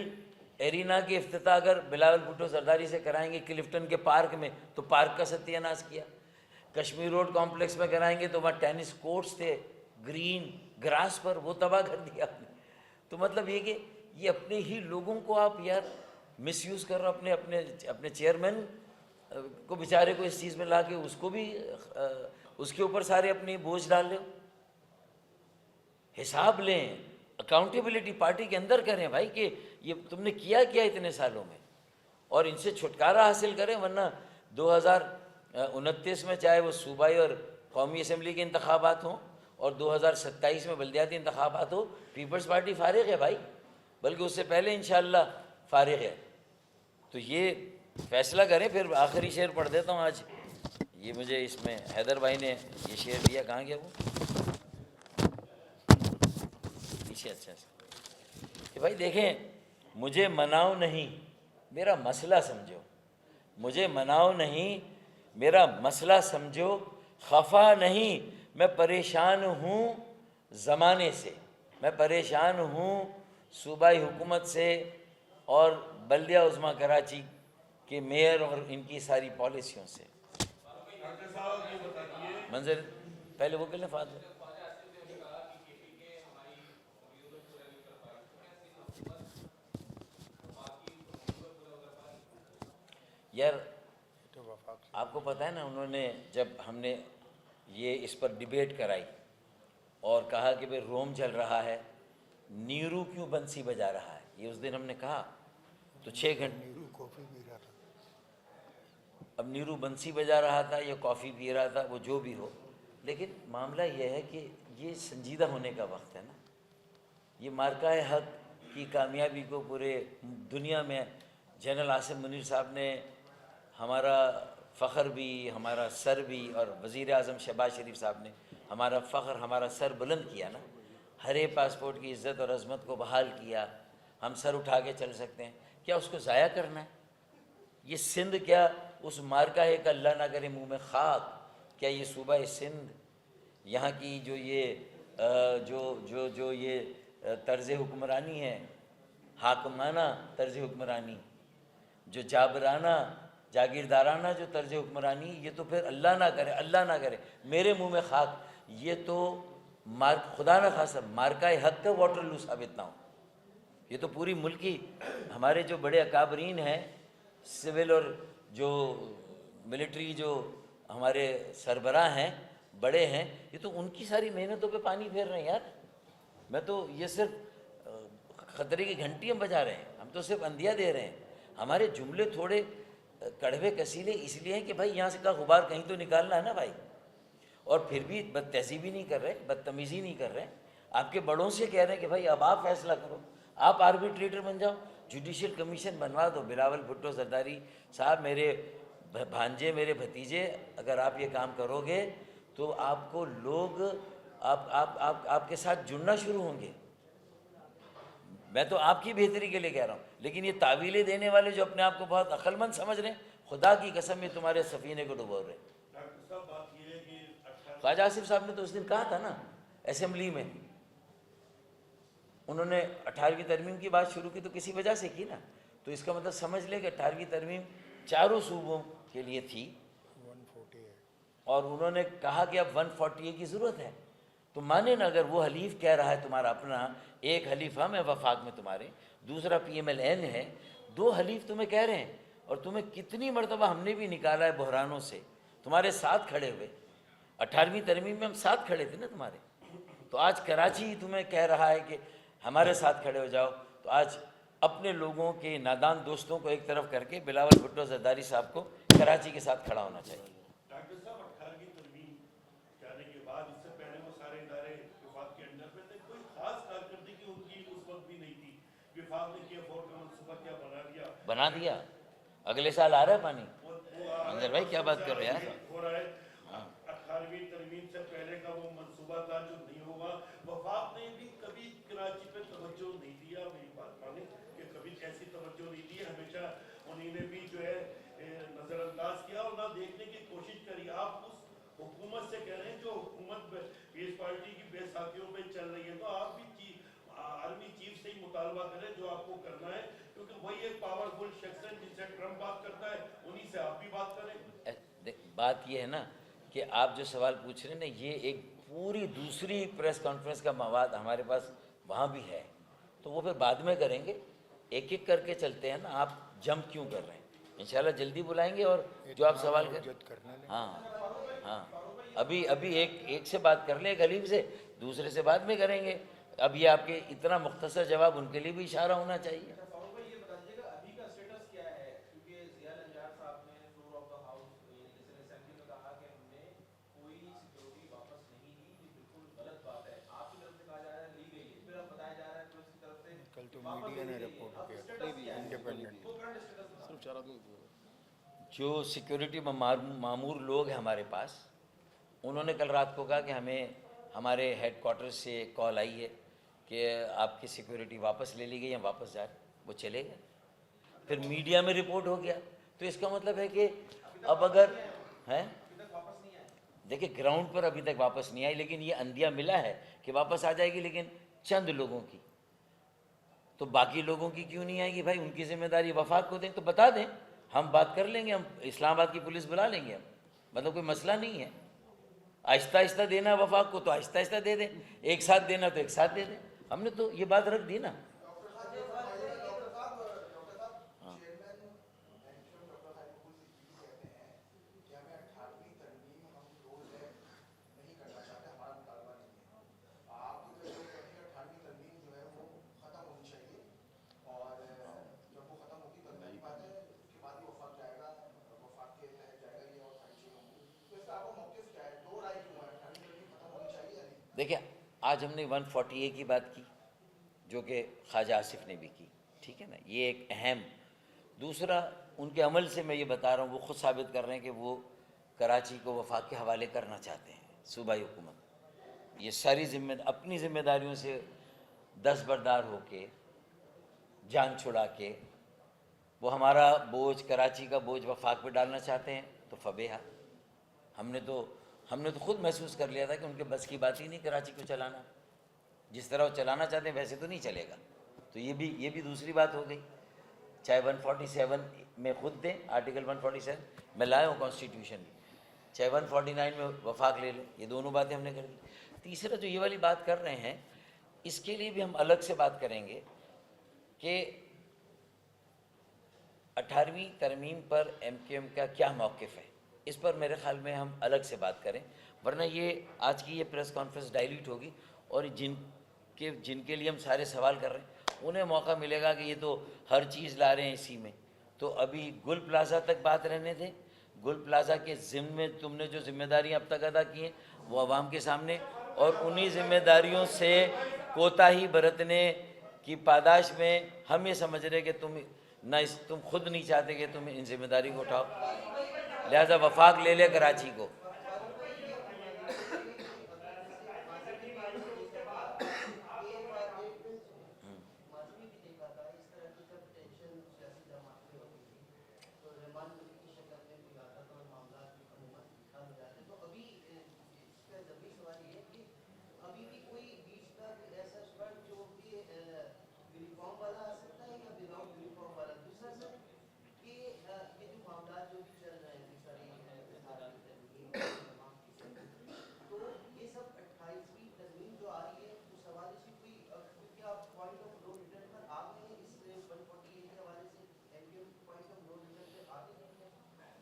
ایرینا کے افتتاح اگر بلاول بھٹو زرداری سے کرائیں گے کلفٹن کے پارک میں تو پارک کا ستیہ ناش کیا، کشمیر روڈ کمپلیکس میں کرائیں گے تو وہاں ٹینس کورٹس تھے گرین گراس پر، وہ تباہ کر دیا آپ نے۔ تو مطلب یہ کہ یہ اپنے ہی لوگوں کو آپ یار مس یوز کر رہے ہو، اپنے چیئرمین کو بیچارے کو اس چیز میں لا کے اس کو بھی اس کے اوپر سارے اپنے بوجھ ڈال لیں۔ حساب لیں، اکاؤنٹیبلٹی پارٹی کے اندر کریں بھائی کہ یہ تم نے کیا اتنے سالوں میں، اور ان سے چھٹکارا حاصل کریں، ورنہ 2029 میں چاہے وہ صوبائی اور قومی اسمبلی کے انتخابات ہوں اور 2027 میں بلدیاتی انتخابات ہو، پیپلز پارٹی فارغ ہے بھائی، بلکہ اس سے پہلے انشاءاللہ فارغ ہے۔ تو یہ فیصلہ کریں۔ پھر آخری شعر پڑھ دیتا ہوں آج، یہ مجھے اس میں حیدر بھائی نے یہ شعر دیا، کہاں گیا وہ پیچھے، اچھا کہ بھائی دیکھیں، مجھے مناؤ نہیں میرا مسئلہ سمجھو، مجھے مناؤ نہیں میرا مسئلہ سمجھو، خفا نہیں میں پریشان ہوں زمانے سے، میں پریشان ہوں صوبائی حکومت سے اور بلدیہ عظمیٰ کراچی کے میئر اور ان کی ساری پالیسیوں سے۔ منظر پہلے وہ کہلیں فاضل یار، تو وفاق سے آپ کو پتہ ہے نا، انہوں نے جب ہم نے یہ اس پر ڈیبیٹ کرائی اور کہا کہ بھئی روم چل رہا ہے، نیرو کیوں بنسی بجا رہا ہے، یہ اس دن ہم نے کہا تو 6 گھنٹے، نیرو کافی پی رہا تھا۔ اب نیرو بنسی بجا رہا تھا یا کافی پی رہا تھا، وہ جو بھی ہو، لیکن معاملہ یہ ہے کہ یہ سنجیدہ ہونے کا وقت ہے نا۔ یہ مارکہ حق کی کامیابی کو پورے دنیا میں جنرل عاصم منیر صاحب نے ہمارا فخر بھی، ہمارا سر بھی، اور وزیر اعظم شہباز شریف صاحب نے ہمارا فخر، ہمارا سر بلند کیا نا، ہرے پاسپورٹ کی عزت اور عظمت کو بحال کیا، ہم سر اٹھا کے چل سکتے ہیں، کیا اس کو ضائع کرنا ہے؟ یہ سندھ کیا اس مارکہ کا اللہ نہ کرے منہ میں خاک، کیا یہ صوبہ سندھ یہاں کی جو یہ طرز حکمرانی ہے، حاکمانہ طرز حکمرانی، جو جابرانہ جاگیردارانہ جو طرز حکمرانی، یہ تو پھر اللہ نہ کرے میرے منہ میں خاک، یہ تو خدا نہ خواستہ مارکہ حق کا واٹر لو ثابت نہ ہو۔ یہ تو پوری ملکی ہمارے جو بڑے اکابرین ہیں، سول اور جو ملٹری جو ہمارے سربراہ ہیں، بڑے ہیں، یہ تو ان کی ساری محنتوں پہ پانی پھیر رہے ہیں یار۔ میں تو یہ صرف خطرے کی گھنٹی ہم بجا رہے ہیں، ہم تو صرف اندیا دے رہے ہیں۔ ہمارے جملے تھوڑے کڑوے کسیلے اس لیے ہیں کہ بھائی یہاں سے کا غبار کہیں تو نکالنا ہے نا بھائی، اور پھر بھی بد تہذیبی نہیں کر رہے، بدتمیزی نہیں کر رہے، آپ کے بڑوں سے کہہ رہے ہیں کہ بھائی اب آپ فیصلہ کرو، آپ آربیٹریٹر بن جاؤ، جوڈیشل کمیشن بنوا دو۔ بلاول بھٹو زرداری صاحب، میرے بھانجے، میرے بھتیجے، اگر آپ یہ کام کرو گے تو آپ کو لوگ آپ کے ساتھ جڑنا شروع ہوں گے۔ میں تو آپ کی بہتری کے لیے کہہ رہا ہوں، لیکن یہ تعویلیں دینے والے جو اپنے آپ کو بہت عقل مند سمجھ رہے ہیں، خدا کی قسم یہ تمہارے سفینے کو ڈبو رہے ہیں۔ خواجہ آصف صاحب نے تو اس دن کہا تھا نا اسمبلی میں، انہوں نے 18ویں ترمیم کی بات شروع کی تو کسی وجہ سے کی نا، تو اس کا مطلب سمجھ لے کہ 18ویں ترمیم چاروں صوبوں کے لیے تھی، 140 ہے۔ اور انہوں نے کہا کہ اب 140 کی ضرورت ہے، تو مانے نا، اگر وہ حلیف کہہ رہا ہے تمہارا اپنا، ایک حلیف ہم ہے وفاق میں تمہارے، دوسرا پی ایم ایل این ہے، دو حلیف تمہیں کہہ رہے ہیں، اور تمہیں کتنی مرتبہ ہم نے بھی نکالا ہے بحرانوں سے، تمہارے ساتھ کھڑے ہوئے۔ 18ویں ترمیم میں ہم ساتھ کھڑے تھے نا تمہارے، تو آج کراچی تمہیں کہہ رہا ہے کہ ہمارے ساتھ کھڑے ہو جاؤ، تو آج اپنے لوگوں کے نادان دوستوں کو ایک طرف کر کے بلاول بھٹو زرداری صاحب کو کراچی کے ساتھ کھڑا ہونا چاہیے۔ ڈاکٹر صاحب 18ویں ترمیم جانے کے بعد اس سے پہلے وہ سارے ادارے وفاق کے انڈر میں تھے، کوئی خاص کارکردگی ان کی اس وقت بھی نہیں تھی۔ وفاق نے کیا فور کا منصوبہ کیا بنا دیا، اگلے سال آ رہا ہے پانی۔ منظر بھائی کیا بات کر رہے ہیں یار، 18ویں ترمیم سے پہلے کا وہ منصوبہ تھا جو نہیں ہوا۔ وفاق نے بھی کبھی کراچی پہ توجہ نہیں دیا، میری بات مانیں کہ کبھی ایسی توجہ نہیں دی، ہمیشہ انہی نے بھی جو ہے نظر انداز کیا اور نہ دیکھنے کی کوشش کری۔ آپ اس حکومت سے کہہ رہے ہیں جو حکومت پیس پارٹی کی بے ساکھیوں پہ چل رہی ہے، تو آپ بھی آرمی چیف سے ہی مطالبہ کریں جو آپ کو کرنا ہے، کیونکہ وہی ایک پاورفل شخص ہے جن سے ٹرمپ بات کرتا ہے، انہی سے آپ بھی بات کریں۔ بات یہ ہے نا کہ آپ جو سوال پوچھ رہے ہیں نا، یہ ایک پوری دوسری پریس کانفرنس کا مواد ہمارے پاس وہاں بھی ہے، تو وہ پھر بعد میں کریں گے، ایک ایک کر کے چلتے ہیں نا، آپ جمپ کیوں کر رہے ہیں؟ انشاءاللہ جلدی بلائیں گے، اور جو آپ سوال کریں، ہاں ابھی ایک سے بات کر لیں، ایک حلیف سے، دوسرے سے بعد میں کریں گے۔ اب یہ آپ کے اتنا مختصر جواب ان کے لیے بھی اشارہ ہونا چاہیے۔ کل تو میڈیا نے رپورٹ کیا انڈیپینڈنٹ، جو سیکیورٹی مامور لوگ ہیں ہمارے پاس، انہوں نے کل رات کو کہا کہ ہمیں ہمارے ہیڈ کوارٹر سے کال آئی ہے کہ آپ کی سیکیورٹی واپس لے لی گئی، ہم واپس جا رہے ہیں۔ وہ چلے گئے، پھر میڈیا میں رپورٹ ہو گیا، تو اس کا مطلب ہے کہ اب اگر ہیں، دیکھیں گراؤنڈ پر ابھی تک واپس نہیں آئی، لیکن یہ اندیا ملا ہے کہ واپس آ جائے گی، لیکن چند لوگوں کی، تو باقی لوگوں کی کیوں نہیں آئے گی بھائی؟ ان کی ذمہ داری وفاق کو دیں تو بتا دیں، ہم بات کر لیں گے، ہم اسلام آباد کی پولیس بلا لیں گے، ہم مطلب کوئی مسئلہ نہیں ہے۔ آہستہ آہستہ دینا ہے وفاق کو تو آہستہ آہستہ دے دیں، ایک ساتھ دینا تو ایک ساتھ دے دیں، ہم نے تو یہ بات رکھ دی نا۔ دیکھیں آج ہم نے 140A کی بات کی، جو کہ خواجہ آصف نے بھی کی، ٹھیک ہے نا، یہ ایک اہم۔ دوسرا، ان کے عمل سے میں یہ بتا رہا ہوں، وہ خود ثابت کر رہے ہیں کہ وہ کراچی کو وفاق کے حوالے کرنا چاہتے ہیں، صوبائی حکومت۔ یہ ساری اپنی ذمہ داریوں سے دستبردار ہو کے، جان چھڑا کے وہ ہمارا بوجھ، کراچی کا بوجھ وفاق پہ ڈالنا چاہتے ہیں تو فبیہا. ہم نے تو خود محسوس کر لیا تھا کہ ان کے بس کی بات ہی نہیں کراچی کو چلانا. جس طرح وہ چلانا چاہتے ہیں ویسے تو نہیں چلے گا. تو یہ بھی دوسری بات ہو گئی. چاہے 147 میں خود دیں، آرٹیکل 147 میں لایا ہوں کانسٹیٹیوشن میں، چاہے 149 میں وفاق لے لیں. یہ دونوں باتیں ہم نے کر دی. تیسرا جو یہ والی بات کر رہے ہیں اس کے لیے بھی ہم الگ سے بات کریں گے کہ 18ویں ترمیم پر ایم کیو ایم کا کیا موقف ہے. اس پر میرے خیال میں ہم الگ سے بات کریں، ورنہ یہ آج کی یہ پریس کانفرنس ڈائلیٹ ہوگی اور جن کے لیے ہم سارے سوال کر رہے ہیں انہیں موقع ملے گا کہ یہ تو ہر چیز لا رہے ہیں اسی میں. تو ابھی گل پلازا تک بات رہنے دیں. گل پلازا کے ضمن میں تم نے جو ذمہ داریاں اب تک ادا کی ہیں وہ عوام کے سامنے، اور انہی ذمہ داریوں سے کوتاہی برتنے کی پاداش میں ہم یہ سمجھ رہے کہ تم خود نہیں چاہتے کہ تم ان ذمہ داری کو اٹھاؤ، لہذا وفاق لے لے کراچی کو.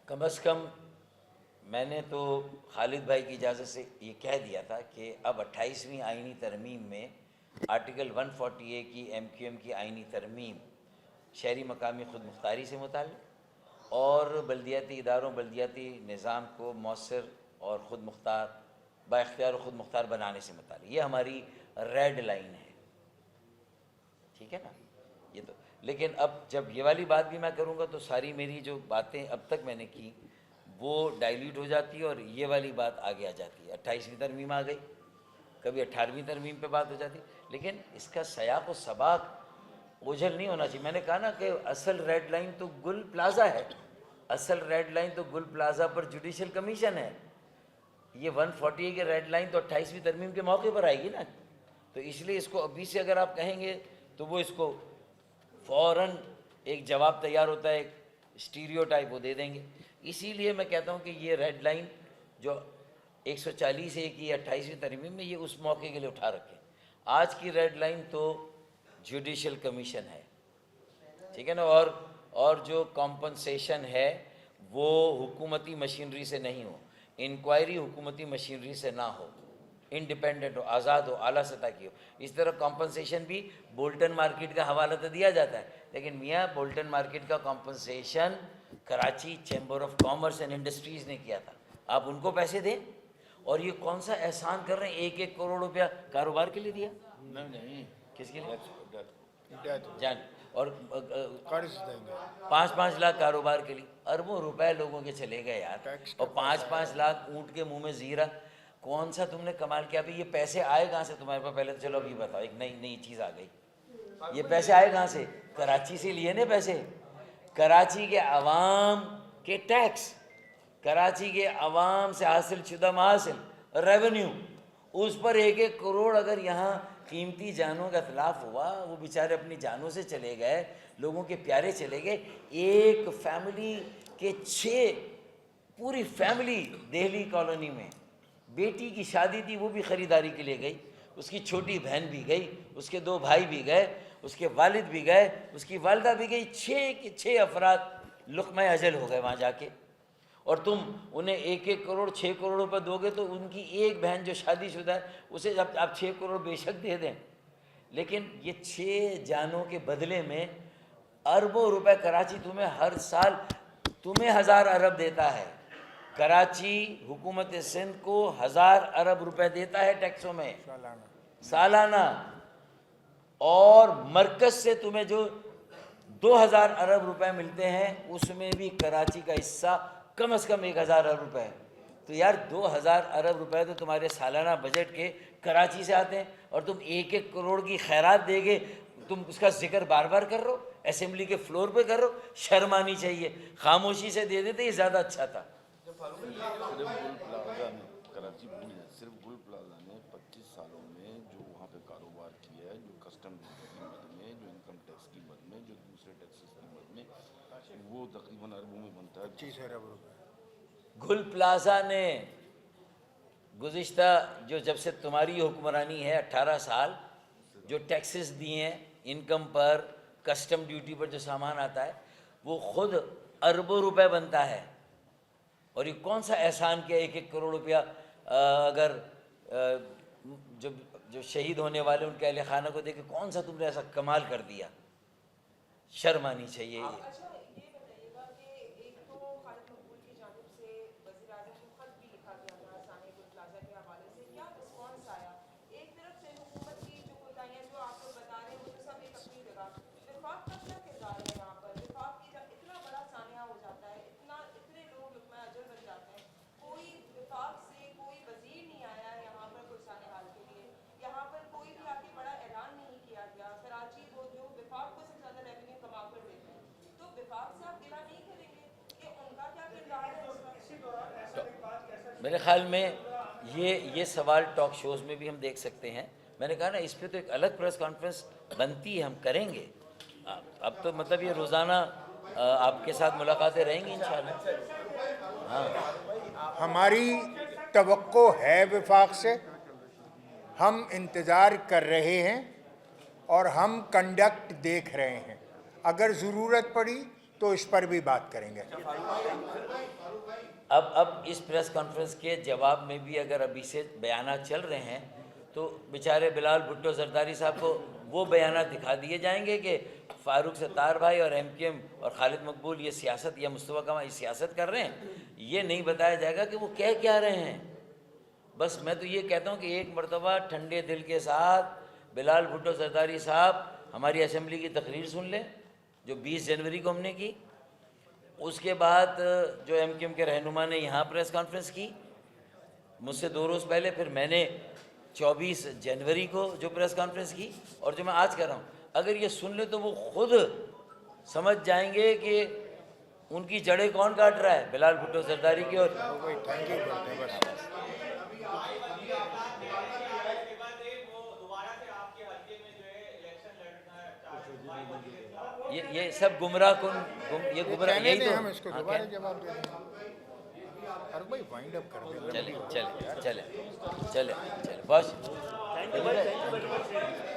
کم از کم میں نے تو خالد بھائی کی اجازت سے یہ کہہ دیا تھا کہ اب 28ویں آئینی ترمیم میں آرٹیکل 148 کی ایم کیو ایم کی آئینی ترمیم شہری مقامی خود مختاری سے متعلق اور بلدیاتی اداروں، بلدیاتی نظام کو مؤثر اور خود مختار، با اختیار و خود مختار بنانے سے متعلق، یہ ہماری ریڈ لائن ہے. ٹھیک ہے نا. یہ تو لیکن اب جب یہ والی بات بھی میں کروں گا تو ساری میری جو باتیں اب تک میں نے کی وہ ڈائلیٹ ہو جاتی ہے اور یہ والی بات آگے آ جاتی ہے. 28ویں ترمیم آ گئی، کبھی 18ویں ترمیم پہ بات ہو جاتی، لیکن اس کا سیاق و سباق اوجھل نہیں ہونا چاہیے. میں نے کہا نا کہ اصل ریڈ لائن تو گل پلازا ہے، اصل ریڈ لائن تو گل پلازا پر جوڈیشل کمیشن ہے. یہ 148 کی ریڈ لائن تو 28ویں ترمیم کے موقع پر آئے گی نا. تو اس لیے اس کو ابھی سے اگر آپ کہیں گے تو وہ اس کو فوراً ایک جواب تیار ہوتا ہے، ایک اسٹیریو ٹائپ وہ دے دیں گے. اسی لیے میں کہتا ہوں کہ یہ ریڈ لائن جو 140 کی 28ویں ترمیم میں یہ اس موقع کے لیے اٹھا رکھیں. آج کی ریڈ لائن تو جوڈیشل کمیشن ہے. ٹھیک ہے نا. اور جو کمپنسیشن ہے وہ حکومتی مشینری سے نہیں ہو، انکوائری حکومتی مشینری سے نہ ہو، انڈیپینڈنٹ ہو، آزاد ہو، اعلیٰ سطح کی ہو. اس طرح کمپنسیشن بھی بولٹن مارکیٹ کا حوالہ تو دیا جاتا ہے، لیکن میاں بولٹن مارکیٹ کا compensation Karachi chamber of commerce and industries نے کیا تھا. آپ ان کو پیسے دیں، اور یہ کون سا احسان کر رہے ہیں؟ 1 کروڑ روپیہ کاروبار کے لیے دیا. نہیں کس کے لیے؟ جان اور قرض دیں گے 5-5 لاکھ کاروبار کے لیے. اربوں روپے لوگوں کے چلے گئے یار. ٹیکس اور 5-5 لاکھ اونٹ کے منہ میں زیرہ. کون سا تم نے کمال کیا بھائی؟ یہ پیسے آئے کہاں سے تمہارے پاس؟ پہلے تو چلو اب یہ بتاؤ، ایک نئی چیز آ گئی. یہ پیسے آئے کہاں سے؟ کراچی سے لیے نا پیسے. کراچی کے عوام کے ٹیکس، کراچی کے عوام سے حاصل شدہ محاصل، ریونیو، اس پر 1 کروڑ اگر یہاں قیمتی جانوں کا اتلاف ہوا، وہ بیچارے اپنی جانوں سے چلے گئے، لوگوں کے پیارے چلے گئے. ایک فیملی کے 6 پوری فیملی دہلی کالونی میں، بیٹی کی شادی تھی وہ بھی خریداری کے لیے گئی، اس کی چھوٹی بہن بھی گئی، اس کے 2 بھائی بھی گئے، اس کے والد بھی گئے، اس کی والدہ بھی گئی. 6 افراد لقمہ اجل ہو گئے وہاں جا کے. اور تم انہیں 1 کروڑ 6 کروڑ روپے دو گے تو ان کی ایک بہن جو شادی شدہ ہے اسے جب آپ 6 کروڑ بے شک دے دیں، لیکن یہ 6 جانوں کے بدلے میں اربوں روپے کراچی تمہیں ہر سال 1000 ارب دیتا ہے. کراچی حکومت سندھ کو 1000 ارب روپے دیتا ہے ٹیکسوں میں سالانہ، اور مرکز سے تمہیں جو 2000 ارب روپے ملتے ہیں اس میں بھی کراچی کا حصہ کم از کم 1000 ارب روپے ہے. تو یار 2000 ارب روپے تو تمہارے سالانہ بجٹ کے کراچی سے آتے ہیں، اور تم 1 کروڑ کی خیرات دے گے، تم اس کا ذکر بار بار کر رہے ہو. اسمبلی کے فلور پہ کر رہے ہو، شرم آنی چاہیے. خاموشی سے دے دیتے یہ زیادہ اچھا تھا. صرف گل پلازا نے کراچی صرف گل پلازا نے 25 سالوں میں جو وہاں پہ کاروبار کیا ہے، جو کسٹم ڈیوٹی کی مد میں، جو انکم ٹیکس کی مد میں، جو دوسرے ٹیکسز کی مد میں، وہ تقریباً اربوں میں بنتا ہے. 25 ارب روپے. گل پلازا نے گزشتہ جب سے تمہاری حکمرانی ہے 18 سال جو ٹیکسز دیے ہیں، انکم پر، کسٹم ڈیوٹی پر جو سامان آتا ہے، وہ خود اربوں روپے بنتا ہے. اور یہ کون سا احسان کیا 1-1 کروڑ روپیہ اگر جو شہید ہونے والے ان کے اہل خانہ کو دے کے کون سا تم نے ایسا کمال کر دیا. شرم آنی چاہیے. اچھا یہ بتائیے گا کہ ایک تو خالد مقبول کی جانب سے وزیر اعظم کو خط بھی لکھا گیا تھا ثانیہ گل پلازا کے حوالے سے، کیا رسپانس آیا؟ ایک طرف سے حکومت کی جو کوتاہیاں جو آپ لوگ بتا رہے ہیں وہ تو سب ایک اپنی جگہ، وفاق کا کیا کردار ہے یہاں پر؟ وفاق کی جب اتنا بڑا سانحہ ہو جاتا ہے، اتنے لوگ لقمہ اجر بن جاتے ہیں، کوئی وفاق سے کوئی وزیر نہیں آیا ہے یہاں پر پرسان حال کے لیے، یہاں پر کوئی بھی آ کے بڑا اعلان نہیں کیا گیا. کراچی وہ جو وفاق کو سب سے زیادہ ریونیو کما کر دیتے ہیں، تو وفاق سے آپ گلا نہیں کریں گے کہ ان کا کیا کردار ہے اس وقت؟ میرے خیال میں یہ سوال ٹاک شوز میں بھی ہم دیکھ سکتے ہیں. میں نے کہا نا اس پہ تو ایک الگ پریس کانفرنس بنتی ہے، ہم کریں گے. اب تو مطلب یہ روزانہ آپ کے ساتھ ملاقاتیں رہیں گی انشاءاللہ. ہاں ہماری توقع ہے وفاق سے، ہم انتظار کر رہے ہیں اور ہم کنڈکٹ دیکھ رہے ہیں. اگر ضرورت پڑی تو اس پر بھی بات کریں گے. اب اس پریس کانفرنس کے جواب میں بھی اگر ابھی سے بیانات چل رہے ہیں تو بیچارے بلال بھٹو زرداری صاحب کو وہ بیانات دکھا دیے جائیں گے کہ فاروق ستار بھائی اور ایم کیو ایم اور خالد مقبول یہ سیاست یا مصطفیٰ کمال یہ سیاست کر رہے ہیں. یہ نہیں بتایا جائے گا کہ وہ کہہ کیا رہے ہیں. بس میں تو یہ کہتا ہوں کہ ایک مرتبہ ٹھنڈے دل کے ساتھ بلال بھٹو زرداری صاحب ہماری اسمبلی کی تقریر سن لیں جو 20 جنوری کو ہم نے کی. اس کے بعد جو ایم کیو ایم کے رہنما نے یہاں پریس کانفرنس کی مجھ سے 2 روز پہلے، پھر میں نے 24 جنوری کو جو پریس کانفرنس کی اور جو میں آج کر رہا ہوں، اگر یہ سن لیں تو وہ خود سمجھ جائیں گے کہ ان کی جڑیں کون کاٹ رہا ہے، بلال بھٹو زرداری کی. اور تھینک یو کرتے ہیں بس. یہ سب گمراہ کن یہ گمراہ کہنے یہی دیں، تو ہم اس کو ہاں، دوبارہ جواب دیں گے. اور بھائی وائنڈ اپ کر دیں. چلے بس کیا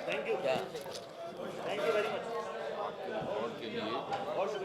تھینک یو ویری مچ.